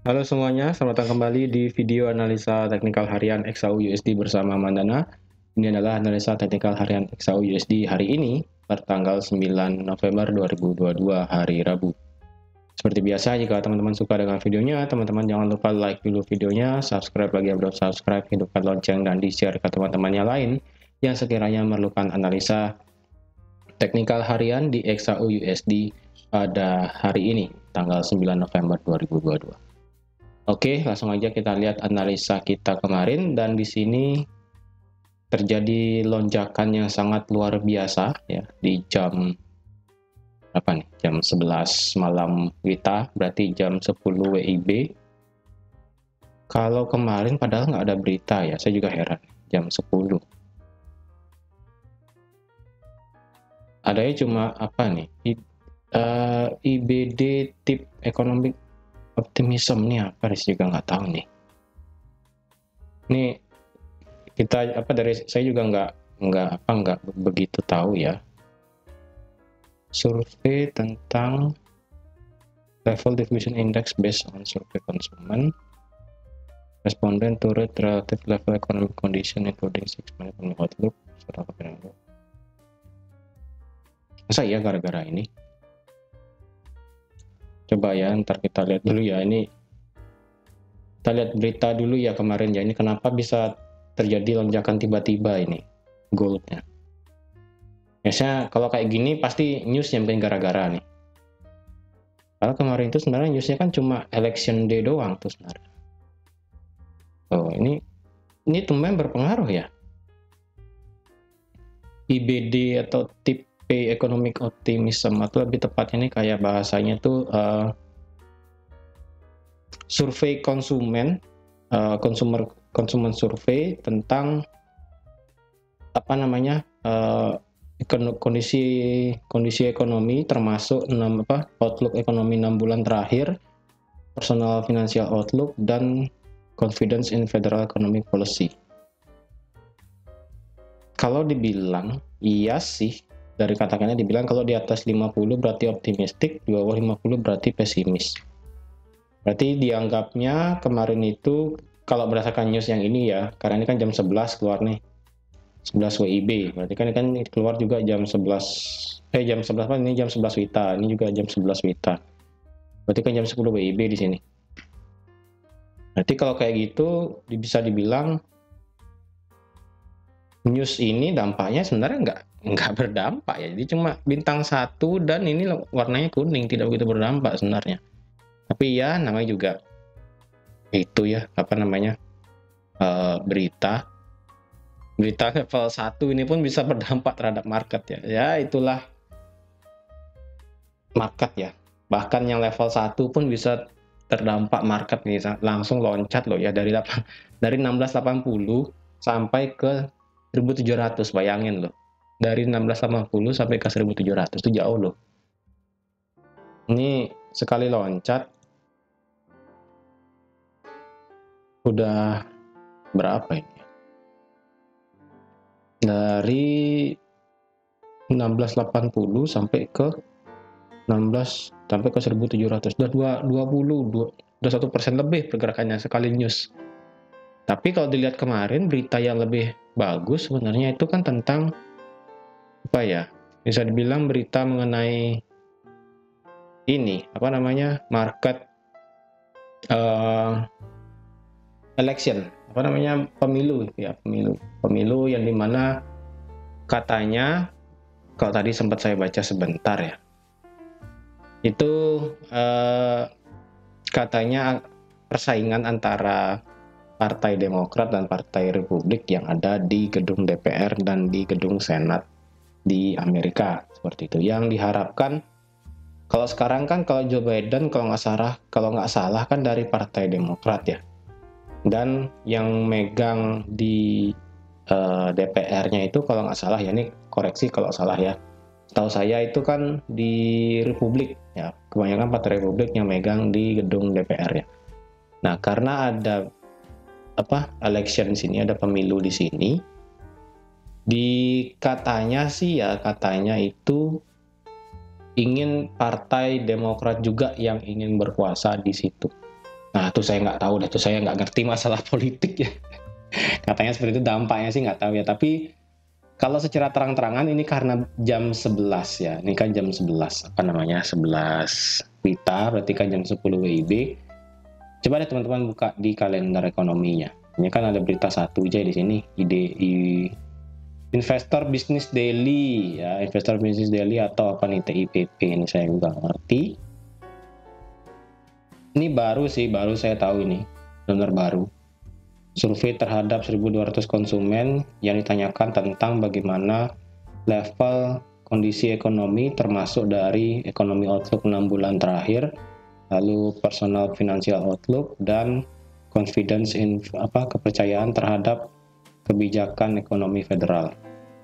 Halo semuanya, selamat datang kembali di video analisa teknikal harian XAU USD bersama Mandana. Ini adalah analisa teknikal harian XAU USD hari ini, bertanggal 9 November 2022, hari Rabu. Seperti biasa, jika teman-teman suka dengan videonya, teman-teman jangan lupa like dulu videonya, subscribe bagi yang belum subscribe, hidupkan lonceng, dan di-share ke teman-teman yang lain yang sekiranya memerlukan analisa teknikal harian di XAU USD pada hari ini, tanggal 9 November 2022. Oke, langsung aja kita lihat analisa kita kemarin, dan di sini terjadi lonjakan yang sangat luar biasa ya di jam apa nih? Jam 11 malam WITA, berarti jam 10 WIB. Kalau kemarin padahal nggak ada berita ya, saya juga heran. Jam 10. Adanya cuma apa nih? IBD tip economic optimism nih apa sih, juga nggak tahu nih. Ini kita apa, dari saya juga nggak begitu tahu ya. Survei tentang level diffusion index based on survey konsumen, responden to rate relative level economic condition including 6 month economic outlook. Masa iya gara-gara ini? Coba ya, ntar kita lihat dulu ya. Ini kita lihat berita dulu ya kemarin ya. Ini kenapa bisa terjadi lonjakan tiba-tiba ini goldnya? Biasanya kalau kayak gini pasti news yang pengen gara-gara nih. Karena kemarin itu sebenarnya newsnya kan cuma election day doang tuh sebenarnya. Oh, ini tumben berpengaruh ya. IBD atau tipe economic optimism, atau lebih tepatnya ini kayak bahasanya tuh survei konsumen, konsumen survei tentang apa namanya, kondisi ekonomi, termasuk outlook ekonomi 6 bulan terakhir, personal financial outlook, dan confidence in federal economic policy. Kalau dibilang iya sih, dari katakannya dibilang kalau di atas 50 berarti optimistik, di bawah 50 berarti pesimis. Berarti dianggapnya kemarin itu, kalau berdasarkan news yang ini ya, karena ini kan jam 11 keluar nih, 11 WIB, berarti kan keluar juga jam 11, jam 11 apa, ini jam 11 WITA, ini juga jam 11 WITA. Berarti kan jam 10 WIB di sini. Berarti kalau kayak gitu bisa dibilang news ini dampaknya sebenarnya nggak berdampak ya, jadi cuma bintang 1 dan ini warnanya kuning, tidak begitu berdampak sebenarnya. Tapi ya namanya juga itu ya, apa namanya, berita level 1 ini pun bisa berdampak terhadap market ya. Ya itulah market ya. Bahkan yang level 1 pun bisa terdampak market nih, langsung loncat loh ya, dari 1680 sampai ke 1700, bayangin loh. Dari 1680 sampai ke 1700 itu jauh loh. Ini sekali loncat udah berapa ini? Dari 1680 sampai ke 16 sampai ke 1700, udah 1% lebih pergerakannya sekali news. Tapi kalau dilihat kemarin, berita yang lebih bagus sebenarnya itu kan tentang apa ya, bisa dibilang berita mengenai ini, apa namanya, market election, apa namanya, pemilu ya, pemilu yang dimana katanya, kalau tadi sempat saya baca sebentar ya, itu katanya persaingan antara Partai Demokrat dan Partai Republik yang ada di gedung DPR dan di gedung Senat di Amerika, seperti itu. Yang diharapkan, kalau sekarang kan kalau Joe Biden kalau nggak salah kan dari Partai Demokrat ya, dan yang megang di DPR-nya itu kalau nggak salah ya, ini koreksi kalau salah ya, tahu saya itu kan di Republik ya, kebanyakan Partai Republik yang megang di gedung DPR ya. Nah, karena ada election di sini, ada pemilu di sini, katanya sih ya, katanya itu ingin Partai Demokrat juga yang ingin berkuasa di situ. Nah, itu saya nggak tahu deh, itu saya nggak ngerti masalah politik ya. Katanya seperti itu, dampaknya sih nggak tahu ya. Tapi kalau secara terang-terangan ini karena jam 11 ya. Ini kan jam 11, apa namanya, 11 WITA, berarti kan jam 10 WIB. Coba deh teman-teman buka di kalender ekonominya. Ini kan ada berita satu aja di sini, Investor Business Daily ya, Investor Business Daily atau apa nih, TIPP, ini saya juga ngerti. Ini baru sih, baru saya tahu ini, benar baru. Survei terhadap 1.200 konsumen yang ditanyakan tentang bagaimana level kondisi ekonomi, termasuk dari ekonomi outlook 6 bulan terakhir, lalu personal financial outlook, dan confidence in kepercayaan terhadap kebijakan ekonomi federal.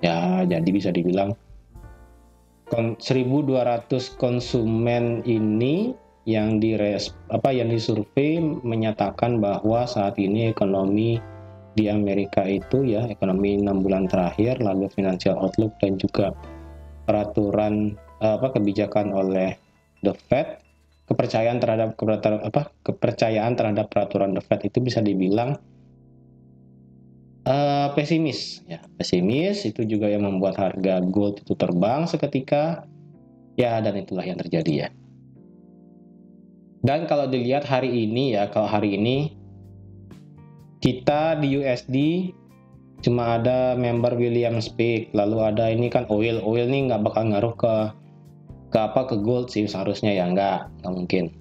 Ya, jadi bisa dibilang 1.200 konsumen ini yang disurvei menyatakan bahwa saat ini ekonomi di Amerika itu ya, ekonomi 6 bulan terakhir, lalu financial outlook dan juga peraturan kebijakan oleh the Fed, kepercayaan terhadap peraturan the Fed itu bisa dibilang pesimis ya. Pesimis itu juga yang membuat harga gold itu terbang seketika ya, dan itulah yang terjadi ya. Dan kalau dilihat hari ini ya, kalau hari ini kita di USD cuma ada member Williams Peak, lalu ada ini kan oil nih nggak bakal ngaruh ke gold sih seharusnya ya, nggak mungkin.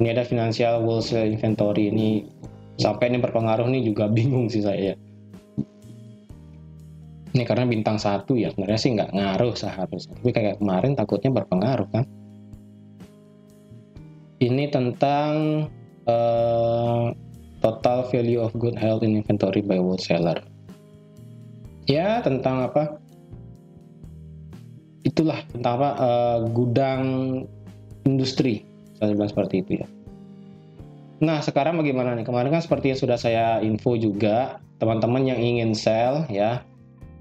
Ini ada financial wholesale inventory, ini sampai ini berpengaruh nih juga bingung sih saya ya. Ini karena bintang 1 ya, sebenarnya sih nggak ngaruh seharusnya, tapi kayak kemarin takutnya berpengaruh kan. Ini tentang total value of good health in inventory by wholesaler. Ya, tentang apa? Itulah tentang gudang industri, saya bilang seperti itu ya. Nah, sekarang bagaimana nih? Kemarin kan seperti yang sudah saya info juga, teman-teman yang ingin sell ya.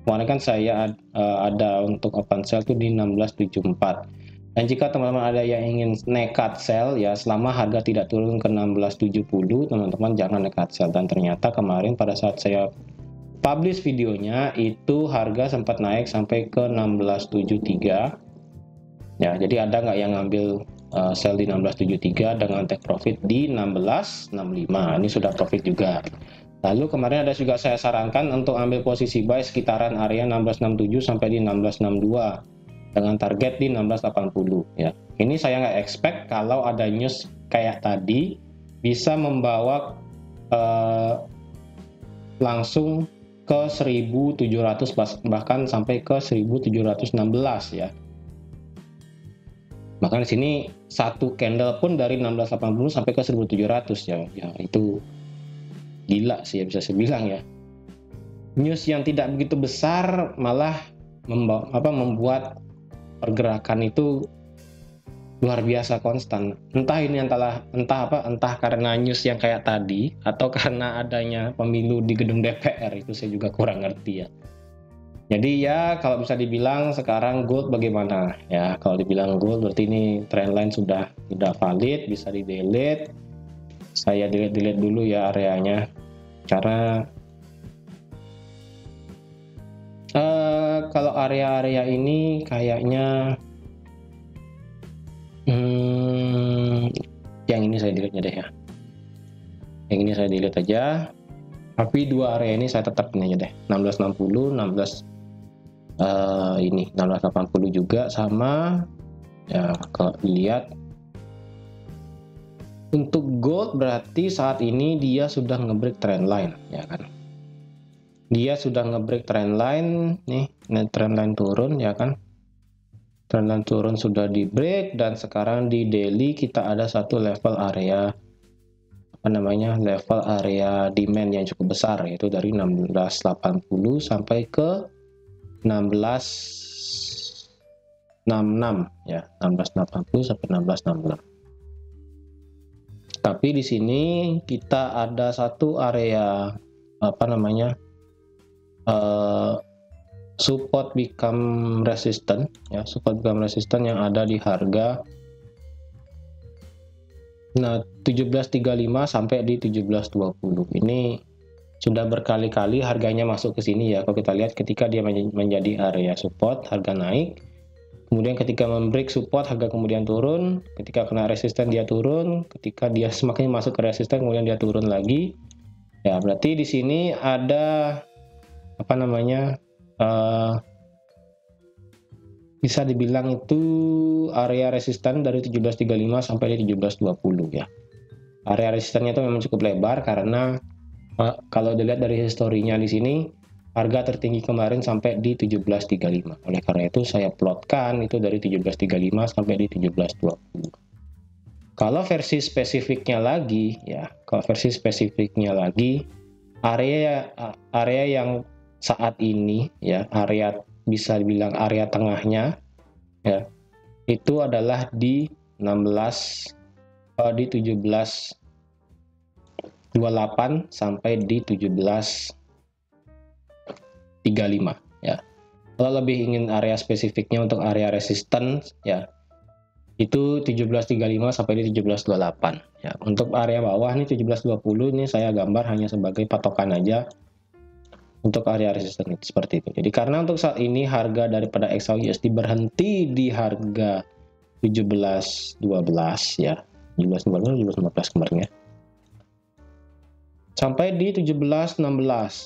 Kemarin kan saya ada untuk open sell itu di 1674. Dan jika teman-teman ada yang ingin nekat sell ya, selama harga tidak turun ke 1670, teman-teman jangan nekat sell. Dan ternyata kemarin pada saat saya publish videonya itu harga sempat naik sampai ke 1673 ya. Jadi ada nggak yang ngambil sell di 1673 dengan take profit di 1665? Ini sudah profit juga. Lalu kemarin ada juga saya sarankan untuk ambil posisi buy sekitaran area 1667 sampai di 1662 dengan target di 1680 ya. Ini saya nggak expect kalau ada news kayak tadi bisa membawa langsung ke 1700 bahkan sampai ke 1716 ya. Bahkan di sini satu candle pun dari 1680 sampai ke 1700 ya. Ya itu gila sih ya, bisa saya bilang ya. News yang tidak begitu besar malah membuat pergerakan itu luar biasa konstan. Entah ini entah karena news yang kayak tadi atau karena adanya pemilu di gedung DPR, itu saya juga kurang ngerti ya. Jadi ya kalau bisa dibilang sekarang gold bagaimana ya? Kalau dibilang gold berarti ini trendline sudah valid, bisa di delete. Saya delete dulu ya areanya, karena kalau area-area ini kayaknya yang ini saya delete deh ya. Yang ini saya delete aja. Tapi dua area ini saya tetap ini aja deh. 1660, 1680 juga sama. Ya kalau dilihat untuk gold berarti saat ini dia sudah ngebreak trendline ya kan. Dia sudah ngebreak trendline nih, trendline turun ya kan. Trendline turun sudah di break, dan sekarang di daily kita ada satu level area level area demand yang cukup besar, yaitu dari 1680 sampai ke 1666 ya, 1680 sampai 1666. Tapi di sini kita ada satu area support become resistant ya, support become resistant yang ada di harga Nah, 17.35 sampai di 17.20. Ini sudah berkali-kali harganya masuk ke sini ya. Kalau kita lihat ketika dia menjadi area support, harga naik. Kemudian ketika membreak support, harga kemudian turun. Ketika kena resisten dia turun. Ketika dia semakin masuk ke resisten, kemudian dia turun lagi. Ya, berarti di sini ada apa namanya? Bisa dibilang itu area resisten dari 17.35 sampai di 17.20 ya. Area resistennya itu memang cukup lebar karena kalau dilihat dari historinya di sini harga tertinggi kemarin sampai di 17.35. Oleh karena itu saya plotkan itu dari 17.35 sampai di 17.20. Kalau versi spesifiknya lagi ya, kalau versi spesifiknya lagi area yang saat ini ya, area bisa dibilang area tengahnya ya, itu adalah di 17.28 sampai di 17.35 ya. Kalau lebih ingin area spesifiknya untuk area resistance ya, itu 17.35 sampai di 17.28 ya. Untuk area bawah nih 17.20 ini saya gambar hanya sebagai patokan aja untuk area resistance seperti itu. Jadi karena untuk saat ini harga daripada XAUUSD berhenti di harga 17.12 ya, 17.15 kemarin ya, sampai di 17.16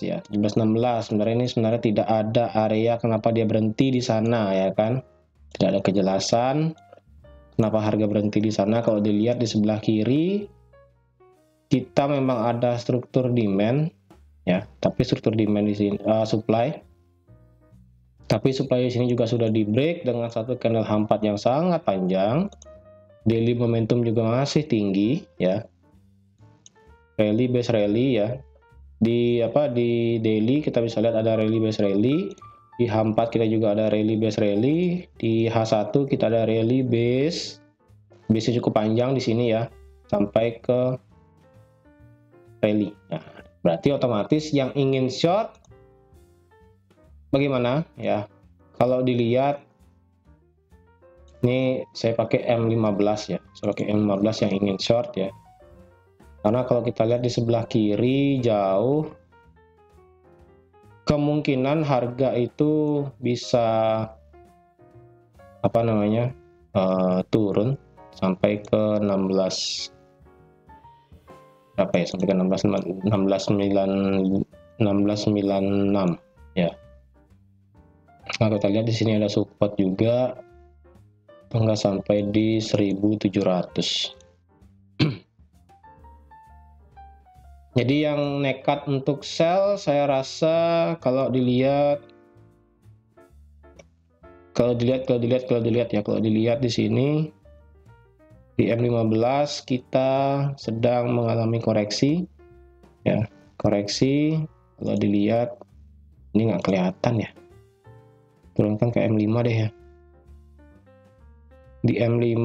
ya. 17.16 sebenarnya tidak ada area kenapa dia berhenti di sana ya kan, tidak ada kejelasan kenapa harga berhenti di sana. Kalau dilihat di sebelah kiri kita memang ada struktur demand ya, tapi struktur demand di sini supply, tapi supply di sini juga sudah di break dengan satu candle H4 yang sangat panjang. Daily momentum juga masih tinggi ya, rally base rally ya. Di daily kita bisa lihat ada rally base rally, di H4 kita juga ada rally base rally, di H1 kita ada rally base cukup panjang di sini ya, sampai ke rally. Nah, berarti otomatis yang ingin short bagaimana ya? Kalau dilihat ini saya pakai M15 ya, saya pakai M15 yang ingin short ya. Karena kalau kita lihat di sebelah kiri jauh, kemungkinan harga itu bisa apa namanya turun sampai ke 16 berapa ya, sampai ke 1696 ya. Nah, kita lihat di sini ada support juga enggak sampai di 1700. Jadi yang nekat untuk sell saya rasa kalau dilihat di sini di M15 kita sedang mengalami koreksi ya, koreksi. Kalau dilihat ini nggak kelihatan ya, turunkan ke M5 deh ya. Di M5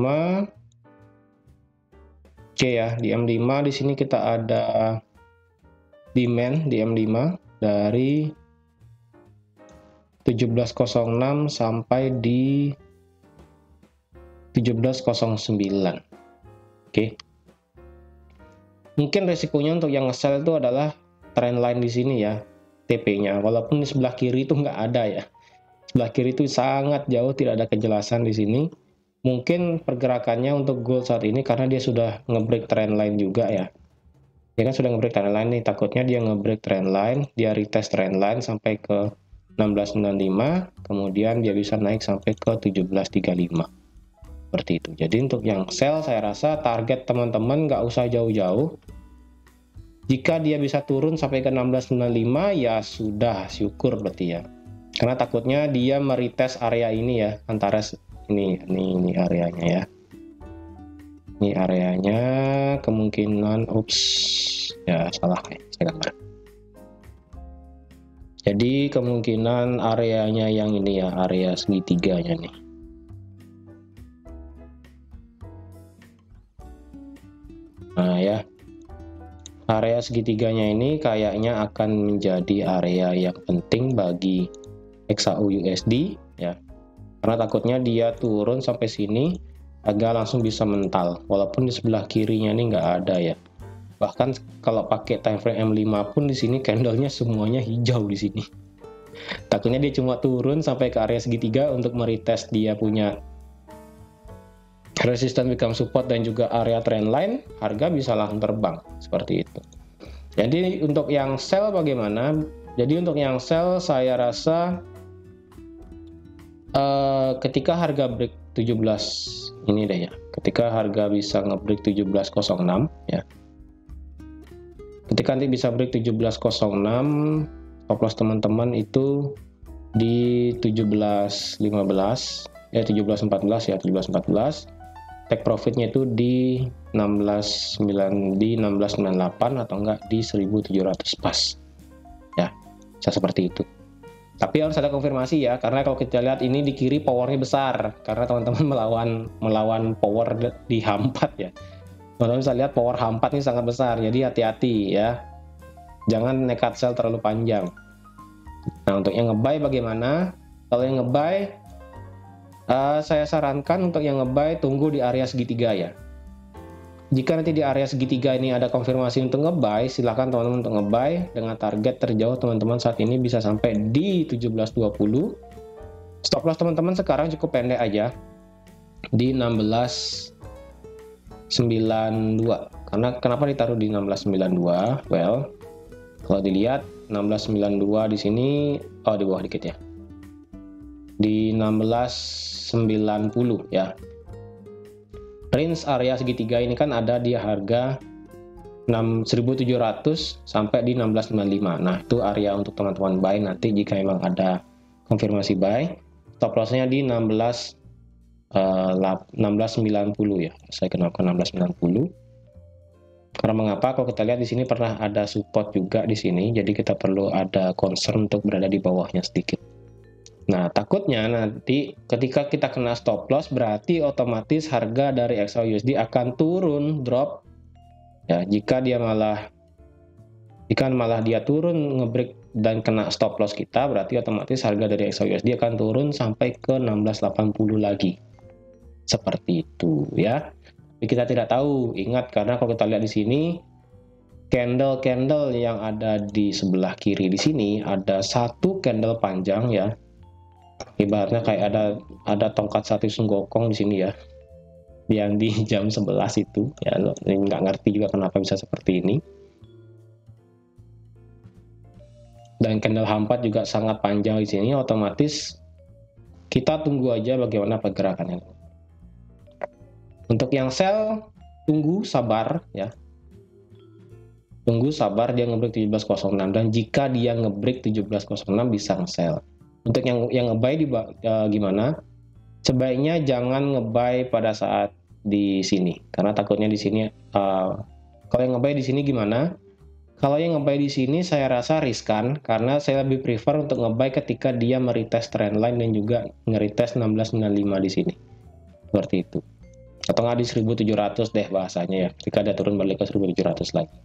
oke ya, di M5 di sini kita ada demand di M5 dari 1706 sampai di 1709. Oke. Mungkin resikonya untuk yang nge-sell itu adalah trend line di sini ya, TP-nya. Walaupun di sebelah kiri itu nggak ada ya. Sebelah kiri itu sangat jauh, tidak ada kejelasan di sini. Mungkin pergerakannya untuk gold saat ini karena dia sudah nge-break trend line juga ya. Dia kan sudah nge-break trend line nih, takutnya dia nge-break trend line, dia retest trend line sampai ke 1695, kemudian dia bisa naik sampai ke 1735. Seperti itu. Jadi untuk yang sell saya rasa target teman-teman nggak usah jauh-jauh. Jika dia bisa turun sampai ke 1695 ya sudah, syukur berarti ya. Karena takutnya dia meretest area ini ya, antara ini areanya ya. Ini areanya kemungkinan ya salah ya, saya gambar. Jadi kemungkinan areanya yang ini ya, area segitiganya nih. Nah ya, area segitiganya ini kayaknya akan menjadi area yang penting bagi XAUUSD ya. Karena takutnya dia turun sampai sini, agak langsung bisa mental, walaupun di sebelah kirinya ini nggak ada ya. Bahkan kalau pakai time frame M5 pun di sini candlenya semuanya hijau di sini. Takutnya dia cuma turun sampai ke area segitiga untuk meretest dia punya resistance become support dan juga area trendline, harga bisa langsung terbang seperti itu. Jadi untuk yang sell bagaimana? Jadi untuk yang sell saya rasa ketika harga break 17 ini deh ya. Ketika harga bisa nge-break 17.06 ya. Ketika nanti bisa break 17.06, stop loss teman-teman itu di 17.15 ya, 17.14 ya, 17.14. Take profitnya itu di 16.98 atau enggak di 1.700 pas ya, bisa seperti itu. Tapi harus ada konfirmasi ya, karena kalau kita lihat ini di kiri powernya besar karena teman-teman melawan power di H4 ya. Teman-teman bisa lihat power H4 ini sangat besar, jadi hati-hati ya, jangan nekat sell terlalu panjang. Nah untuk yang nge-buy bagaimana? Kalau yang nge-buy saya sarankan untuk yang nge-buy tunggu di area segitiga ya. Jika nanti di area segitiga ini ada konfirmasi untuk nge-buy, silahkan teman-teman untuk nge-buy dengan target terjauh teman-teman saat ini bisa sampai di 17.20. Stop loss teman-teman sekarang cukup pendek aja di 16.92. Karena kenapa ditaruh di 16.92? Well, kalau dilihat 16.92 di sini, di bawah dikit ya. Di 16.90 ya. Range area segitiga ini kan ada di harga 6.700 sampai di 16.95. Nah, itu area untuk teman-teman buy nanti jika memang ada konfirmasi buy. Stop loss-nya di 16.90 ya. Saya kenalkan 16.90. Karena mengapa? Kalau kita lihat di sini pernah ada support juga di sini, jadi kita perlu ada concern untuk berada di bawahnya sedikit. Nah, takutnya nanti ketika kita kena stop loss berarti otomatis harga dari XAUUSD akan turun, drop. Ya, jika malah dia turun ngebreak dan kena stop loss kita, berarti otomatis harga dari XAUUSD akan turun sampai ke 16.80 lagi. Seperti itu ya. Tapi kita tidak tahu, ingat karena kalau kita lihat di sini candle-candle yang ada di sebelah kiri di sini ada satu candle panjang ya. Ibaratnya kayak ada tongkat satu sunggokong di sini ya, yang di jam 11 itu ya, nggak ngerti juga kenapa bisa seperti ini. Dan candle H4 juga sangat panjang di sini, otomatis kita tunggu aja bagaimana pergerakannya. Untuk yang sell, tunggu sabar ya. Tunggu sabar dia ngebreak 17.06 dan jika dia ngebreak 17.06 bisa nge-sell. Untuk yang nge-buy gimana? Sebaiknya jangan nge-buy pada saat di sini karena takutnya di sini kalau yang nge-buy di sini gimana? Kalau yang nge-buy di sini saya rasa riskan karena saya lebih prefer untuk nge-buy ketika dia meretest trendline dan juga nge-retest 16.95 di sini. Seperti itu. Atau nggak di 1.700 deh bahasanya ya. Ketika dia turun balik ke 1.700 lagi.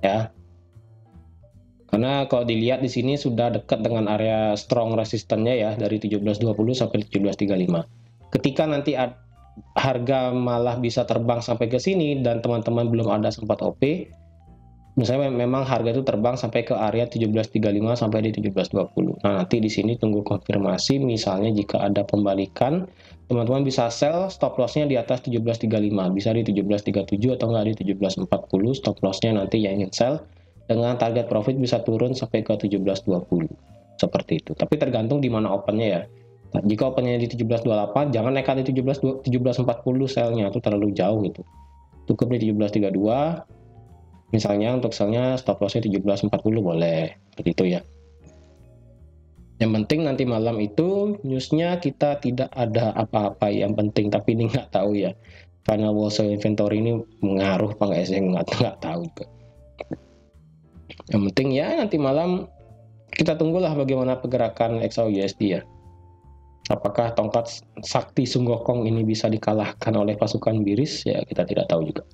Ya. Karena kalau dilihat di sini sudah dekat dengan area strong resistance-nya ya dari 17.20 sampai 17.35. Ketika nanti harga malah bisa terbang sampai ke sini dan teman-teman belum ada sempat OP, misalnya memang harga itu terbang sampai ke area 17.35 sampai di 17.20. Nah, nanti di sini tunggu konfirmasi, misalnya jika ada pembalikan, teman-teman bisa sell, stop loss-nya di atas 17.35, bisa di 17.37 atau enggak di 17.40, stop loss-nya nanti yang ingin sell, dengan target profit bisa turun sampai ke 17.20, seperti itu. Tapi tergantung di mana open-nya ya. Nah, jika open-nya di 17.28, jangan nekat di 17.40 sell-nya, itu terlalu jauh gitu. Cukup di 17.32, misalnya untuk sell-nya stop loss-nya 17.40 boleh, begitu ya. Yang penting nanti malam itu news-nya kita tidak ada apa-apa yang penting, tapi ini nggak tahu ya. Final wholesale inventory ini mengaruh apa nggak sih, nggak tahu juga. Yang penting ya nanti malam kita tunggulah bagaimana pergerakan XAUUSD ya. Apakah tongkat sakti Sunggokong ini bisa dikalahkan oleh pasukan Biris? Ya kita tidak tahu juga.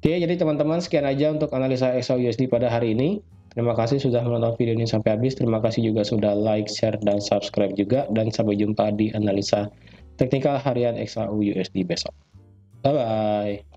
Oke, jadi teman-teman sekian aja untuk analisa XAUUSD pada hari ini. Terima kasih sudah menonton video ini sampai habis. Terima kasih juga sudah like, share, dan subscribe juga. Dan sampai jumpa di analisa teknikal harian XAU USD besok. Bye bye.